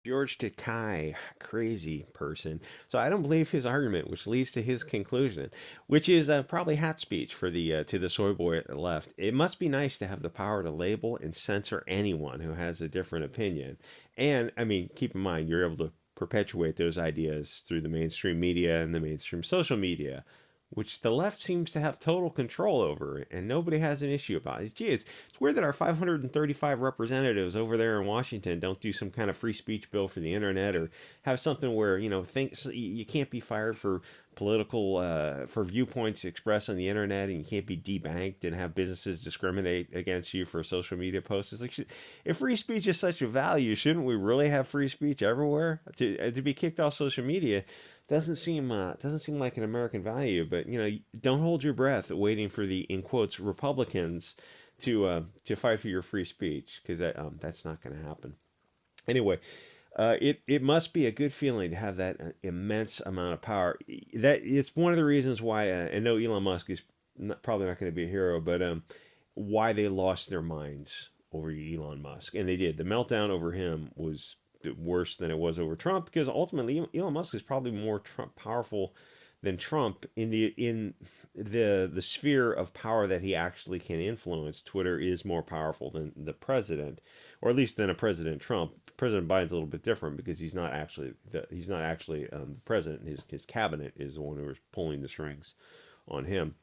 George Takai, crazy person. So I don't believe his argument, which leads to his conclusion, which is probably hat speech for the to the soy boy at the left. It must be nice to have the power to label and censor anyone who has a different opinion. And I mean, keep in mind, you're able to perpetuate those ideas through the mainstream media and the mainstream social media, which the left seems to have total control over, and nobody has an issue about it. Gee, it's weird that our 535 representatives over there in Washington don't do some kind of free speech bill for the internet, or have something where think you can't be fired for political for viewpoints expressed on the internet, and you can't be debanked and have businesses discriminate against you for social media posts. It's like, if free speech is such a value, shouldn't we really have free speech everywhere? To be kicked off social media doesn't seem like an American value. But don't hold your breath waiting for the, in quotes, Republicans to fight for your free speech, because that's not going to happen. Anyway, it must be a good feeling to have that immense amount of power. That it's one of the reasons why, and no, Elon Musk is probably not going to be a hero, but why they lost their minds over Elon Musk, and they did. The meltdown over him was worse than it was over Trump, because ultimately Elon Musk is probably more powerful than Trump in the sphere of power that he actually can influence. Twitter is more powerful than the president, or at least than a President Trump. President Biden's a little bit different because he's not actually the president. His cabinet is the one who is pulling the strings on him.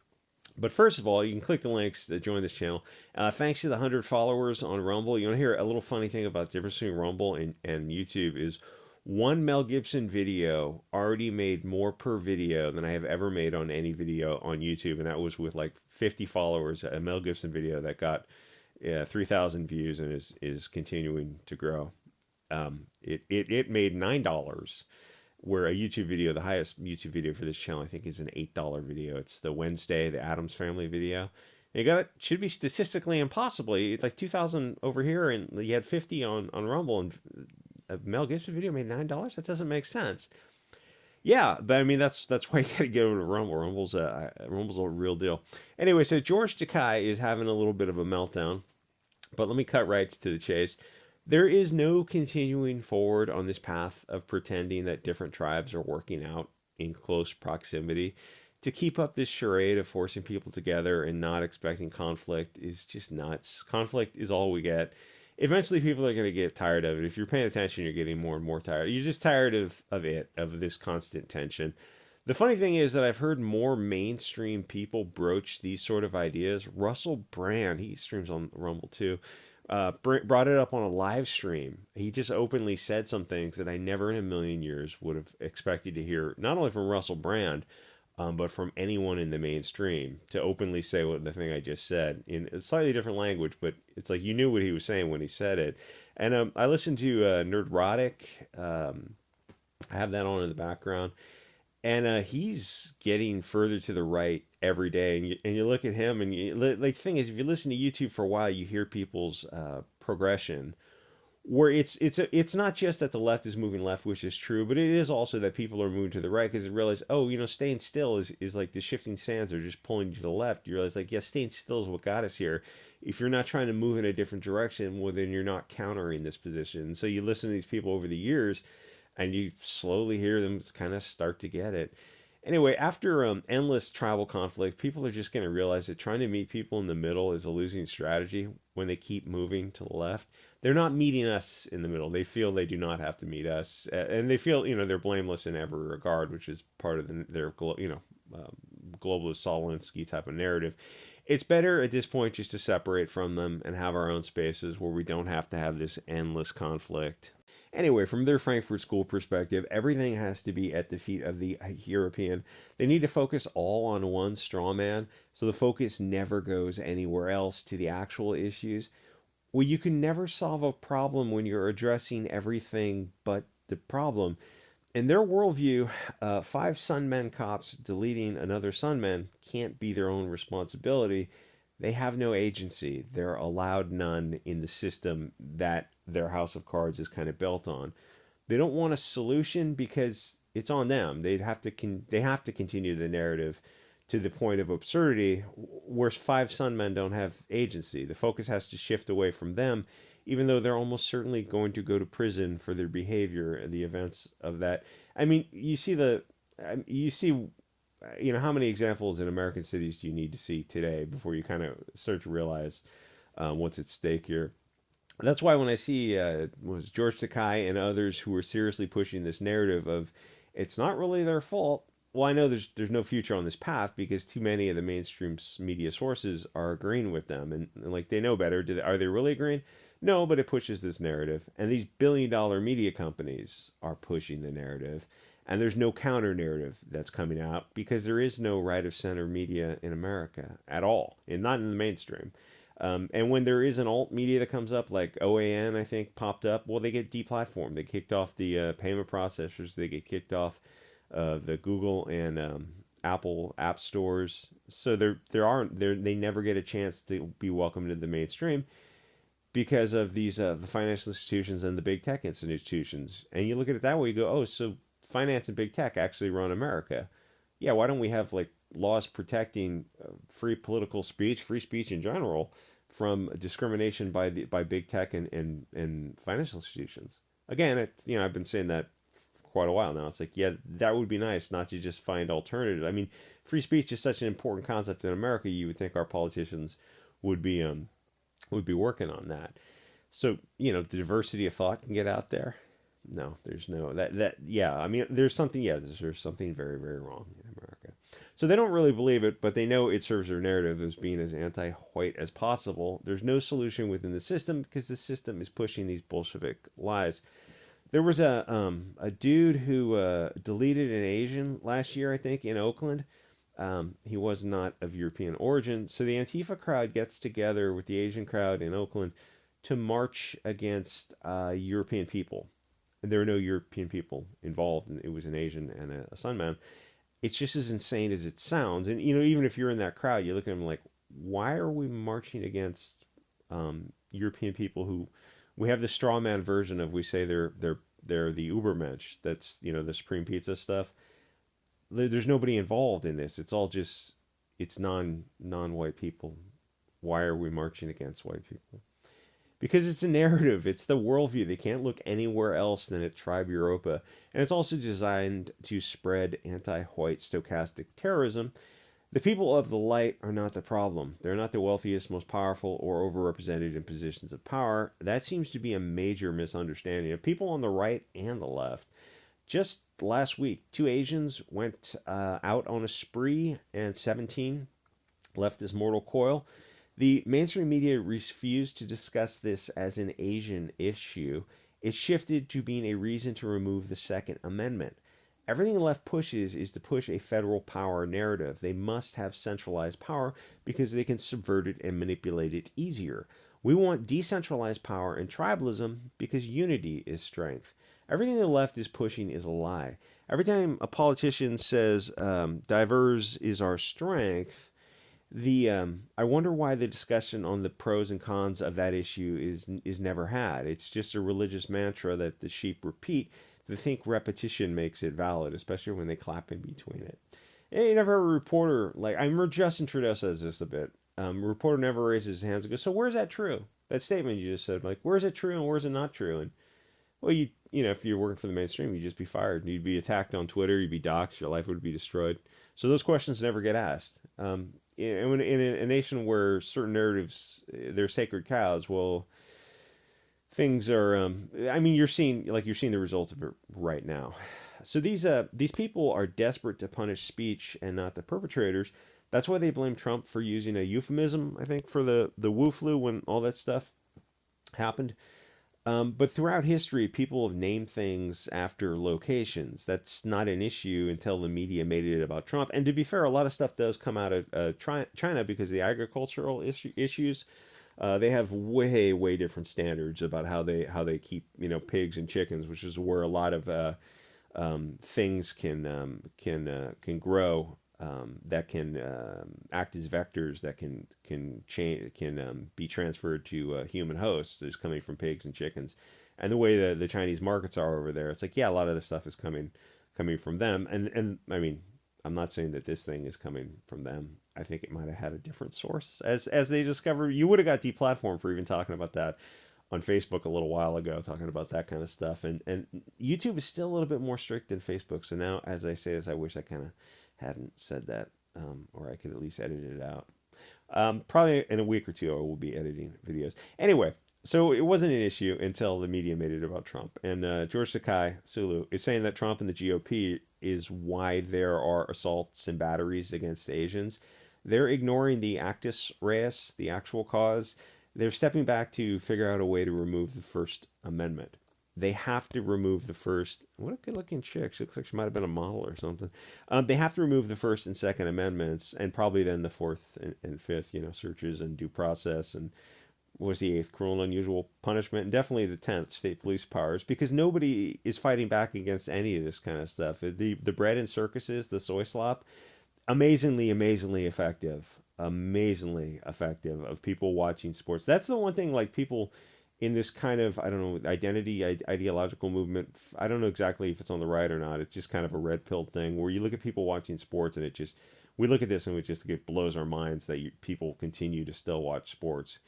But first of all, you can click the links to join this channel. Thanks to the 100 followers on Rumble. You want to hear a little funny thing about the difference between Rumble and YouTube is one Mel Gibson video already made more per video than I have ever made on any video on YouTube. And that was with like 50 followers, a Mel Gibson video that got 3,000 views and is continuing to grow. It made $9, where a YouTube video, the highest YouTube video for this channel, I think, is an $8 video. It's the Wednesday, the Addams Family video. And it should be statistically impossibly like 2,000 over here, and you had 50 on Rumble, and a Mel Gibson video made $9. That doesn't make sense. Yeah, but I mean that's why you got to get over to Rumble. Rumble's a real deal. Anyway, so George Takai is having a little bit of a meltdown, but let me cut right to the chase. There is no continuing forward on this path of pretending that different tribes are working out in close proximity. To keep up this charade of forcing people together and not expecting conflict is just nuts. Conflict is all we get. Eventually people are going to get tired of it. If you're paying attention, you're getting more and more tired. You're just tired of this constant tension. The funny thing is that I've heard more mainstream people broach these sort of ideas. Russell Brand, he streams on Rumble too, brought it up on a live stream. He just openly said some things that I never in a million years would have expected to hear, not only from Russell Brand, but from anyone in the mainstream, to openly say what the thing I just said in a slightly different language, but it's like you knew what he was saying when he said it. And I listened to Nerdrotic. I have that on in the background. And he's getting further to the right every day. And you look at him, and like the thing is, if you listen to YouTube for a while, you hear people's progression, where it's not just that the left is moving left, which is true, but it is also that people are moving to the right because they realize, staying still is like the shifting sands are just pulling you to the left. You realize, like, yes, staying still is what got us here. If you're not trying to move in a different direction, well, then you're not countering this position. So you listen to these people over the years, and you slowly hear them kind of start to get it. Anyway, after endless tribal conflict, people are just going to realize that trying to meet people in the middle is a losing strategy when they keep moving to the left. They're not meeting us in the middle. They feel they do not have to meet us, and they feel they're blameless in every regard, which is part of their globalist Solinsky type of narrative. It's better at this point just to separate from them and have our own spaces where we don't have to have this endless conflict. Anyway, from their Frankfurt School perspective, everything has to be at the feet of the European. They need to focus all on one straw man, so the focus never goes anywhere else to the actual issues. Well, you can never solve a problem when you're addressing everything but the problem. In their worldview, 5 Sunmen cops deleting another Sunman can't be their own responsibility. They have no agency. They're allowed none in the system that their house of cards is kind of built on. They don't want a solution because it's on them. They have to continue the narrative to the point of absurdity, where five Sun Men don't have agency. The focus has to shift away from them, even though they're almost certainly going to go to prison for their behavior and the events of that. I mean, you see, how many examples in American cities do you need to see today before you kind of start to realize what's at stake here? That's why when I see was George Takai and others who are seriously pushing this narrative of it's not really their fault. Well, I know there's no future on this path because too many of the mainstream media sources are agreeing with them, and like they know better. Are they really agreeing? No, but it pushes this narrative, and these billion-dollar media companies are pushing the narrative, and there's no counter narrative that's coming out because there is no right of center media in America at all, and not in the mainstream. And when there is an alt media that comes up, like OAN, I think, popped up, well, they get deplatformed. They kicked off the payment processors. They get kicked off the Google and Apple app stores. So they never get a chance to be welcomed into the mainstream because of these the financial institutions and the big tech institutions. And you look at it that way, you go, oh, so finance and big tech actually run America. Yeah, why don't we have like laws protecting free political speech, free speech in general, from discrimination by big tech and financial institutions? Again, I've been saying that for quite a while now. It's like, yeah, that would be nice, not to just find alternatives. I mean, free speech is such an important concept in America. You would think our politicians would be working on that. So the diversity of thought can get out there. No, there's no that yeah. I mean, there's something there's something very very wrong in America. So they don't really believe it, but they know it serves their narrative as being as anti-white as possible. There's no solution within the system because the system is pushing these Bolshevik lies. There was a dude who deleted an Asian last year, I think, in Oakland. He was not of European origin, so the Antifa crowd gets together with the Asian crowd in Oakland to march against European people. And there were no European people involved, and it was an Asian and a Sunman. It's just as insane as it sounds. And even if you're in that crowd, you look at them like, why are we marching against European people who we have the straw man version of? We say they're the Ubermensch. That's the Supreme Pizza stuff. There's nobody involved in this. It's all just it's non-white people. Why are we marching against white people? Because it's a narrative. It's the worldview. They can't look anywhere else than at Tribe Europa. And it's also designed to spread anti-white stochastic terrorism. The people of the light are not the problem. They're not the wealthiest, most powerful, or overrepresented in positions of power. That seems to be a major misunderstanding of people on the right and the left. Just last week, 2 Asians went out on a spree, and 17 left as mortal coil. The mainstream media refused to discuss this as an Asian issue. It shifted to being a reason to remove the Second Amendment. Everything the left pushes is to push a federal power narrative. They must have centralized power because they can subvert it and manipulate it easier. We want decentralized power and tribalism because unity is strength. Everything the left is pushing is a lie. Every time a politician says diverse is our strength, I wonder why the discussion on the pros and cons of that issue is never had. It's just a religious mantra that the sheep repeat. They think repetition makes it valid, especially when they clap in between it. And you never heard a reporter I remember Justin Trudeau says this a bit. A reporter never raises his hands and goes, "So where's that true? That statement you just said, where's it true and where's it not true?" And well, if you're working for the mainstream, you'd just be fired. You'd be attacked on Twitter. You'd be doxxed. Your life would be destroyed. So those questions never get asked. In a nation where certain narratives, they're sacred cows, well, things are. You're seeing the result of it right now. So these people are desperate to punish speech and not the perpetrators. That's why they blame Trump for using a euphemism, I think, for the Wu flu when all that stuff happened. But throughout history, people have named things after locations. That's not an issue until the media made it about Trump. And to be fair, a lot of stuff does come out of China because of the agricultural issues. They have way, way different standards about how they keep pigs and chickens, which is where a lot of things can grow. That can act as vectors that can be transferred to human hosts. There's coming from pigs and chickens, and the way the Chinese markets are over there, it's like a lot of the stuff is coming from them. And I'm not saying that this thing is coming from them. I think it might have had a different source. As they discover, you would have got deplatformed for even talking about that on Facebook a little while ago, talking about that kind of stuff. And YouTube is still a little bit more strict than Facebook. So now, as I say this, I wish I kind of hadn't said that, or I could at least edit it out. Probably in a week or two, I will be editing videos. Anyway, so it wasn't an issue until the media made it about Trump. And George Takai Sulu is saying that Trump and the GOP is why there are assaults and batteries against Asians. They're ignoring the actus reus, the actual cause. They're stepping back to figure out a way to remove the First Amendment. They have to remove the first. What a good-looking chick! She looks like she might have been a model or something. They have to remove the First and Second Amendments, and probably then the Fourth and Fifth. Searches and due process, and what was the eighth, cruel and unusual punishment, and definitely the 10th, state police powers, because nobody is fighting back against any of this kind of stuff. The bread and circuses, the soy slop, amazingly effective of people watching sports. That's the one thing, like, people in this kind of, I don't know, identity ideological movement. I don't know exactly if it's on the right or not. It's just kind of a red pill thing where you look at people watching sports and we look at this and it blows our minds that people continue to still watch sports.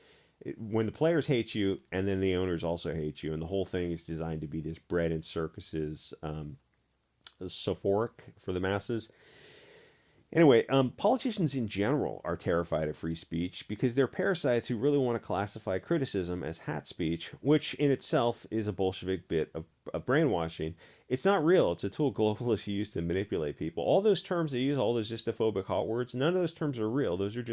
When the players hate you and then the owners also hate you, and the whole thing is designed to be this bread and circuses, sophoric for the masses. Anyway, politicians in general are terrified of free speech because they're parasites who really want to classify criticism as hat speech, which in itself is a Bolshevik bit of brainwashing. It's not real. It's a tool globalists use to manipulate people. All those terms they use, all those Islamophobic hot words, none of those terms are real. Those are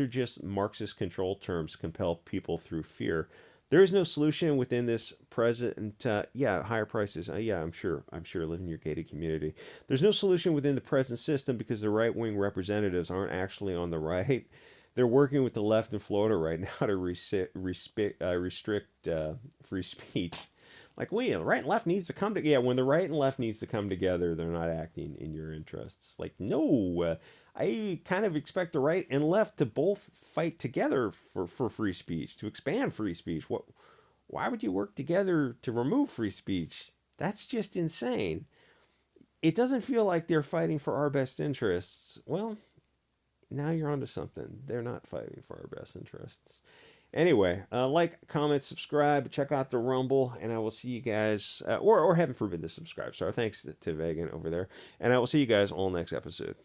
just Marxist control terms to compel people through fear. There is no solution within this present. Higher prices. I'm sure. Live in your gated community. There's no solution within the present system because the right wing representatives aren't actually on the right. They're working with the left in Florida right now to restrict free speech. Like, the right and left needs to come together. Yeah, when the right and left needs to come together, they're not acting in your interests. Like, no, I kind of expect the right and left to both fight together for free speech, to expand free speech. Why would you work together to remove free speech? That's just insane. It doesn't feel like they're fighting for our best interests. Well, now you're onto something. They're not fighting for our best interests. Anyway, like, comment, subscribe, check out the Rumble, and I will see you guys, or heaven forbid to subscribe. So thanks to Vegan over there, and I will see you guys all next episode.